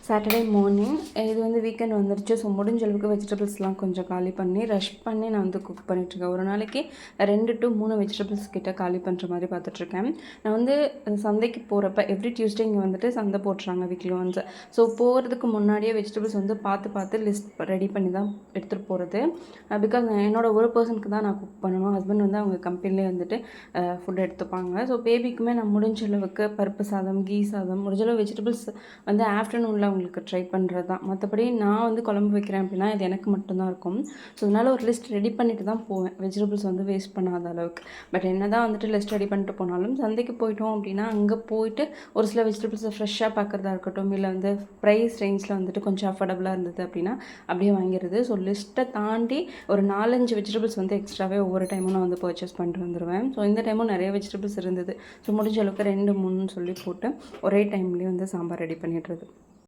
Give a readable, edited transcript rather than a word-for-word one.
Saturday morning இது வந்து weekend வந்துருச்சு. ஸோ முடிஞ்ச அளவுக்கு வெஜிடபிள்ஸ்லாம் கொஞ்சம் காலி பண்ணி ரஷ் பண்ணி நான் வந்து குக் பண்ணிட்டுருக்கேன். ஒரு நாளைக்கு 2 to 3 வெஜிடபிள்ஸ் கிட்ட காலி பண்ணுற மாதிரி பார்த்துட்ருக்கேன். நான் வந்து சந்தைக்கு போகிறப்ப எவ்ரி டியூஸ்டே இங்கே வந்துட்டு சந்தை போட்டுறாங்க வீக்லி ஒன்ஸ். ஸோ போகிறதுக்கு முன்னாடியே வெஜிடபிள்ஸ் வந்து பார்த்து லிஸ்ட் ரெடி பண்ணி தான் எடுத்துகிட்டு போகிறது. பிகாஸ் என்னோட ஒரு பர்சனுக்கு தான் நான் குக் பண்ணணும். ஹஸ்பண்ட் வந்து அவங்க கம்பெனிலே வந்துட்டு ஃபுட் எடுத்துப்பாங்க. ஸோ பேபிக்குமே நான் முடிஞ்ச அளவுக்கு பருப்பு சாதம், கீ சாதம், முடிஞ்ச அளவு வெஜிடபிள்ஸ் வந்து ஆஃப்டர்நூனில் அவங்களுக்கு ட்ரை பண்ணுறது தான். மற்றபடி நான் வந்து குழம்பு வைக்கிறேன் அப்படின்னா இது எனக்கு மட்டும்தான் இருக்கும். ஸோ அதனால் ஒரு லிஸ்ட் ரெடி பண்ணிட்டு தான் போவேன், வெஜிடபிள்ஸ் வந்து வேஸ்ட் பண்ணாத அளவுக்கு. பட் என்ன தான் வந்துட்டு லிஸ்ட் ரெடி பண்ணிட்டு போனாலும் சந்தைக்கு போயிட்டோம் அப்படின்னா அங்கே போயிட்டு ஒரு சில வெஜிடபிள்ஸை ஃப்ரெஷ்ஷாக பார்க்குறதா இருக்கட்டும், இல்லை வந்து ப்ரைஸ் ரேஞ்சில் வந்துட்டு கொஞ்சம் அஃபோர்டபுளாக இருந்தது அப்படின்னா அப்படியே வாங்கிடுறது. ஸோ லிஸ்ட்டை தாண்டி ஒரு 4-5 வெஜிடபிள்ஸ் வந்து எக்ஸ்ட்ராவே ஒவ்வொரு டைமும் நான் வந்து பர்ச்சேஸ் பண்ணிட்டு வந்துடுவேன். ஸோ இந்த டைமும் நிறைய வெஜிடபிள்ஸ் இருந்தது. ஸோ முடிஞ்ச அளவுக்கு 2-3 சொல்லி போட்டு ஒரே டைம்லேயே வந்து சாம்பார் ரெடி பண்ணிடுறது.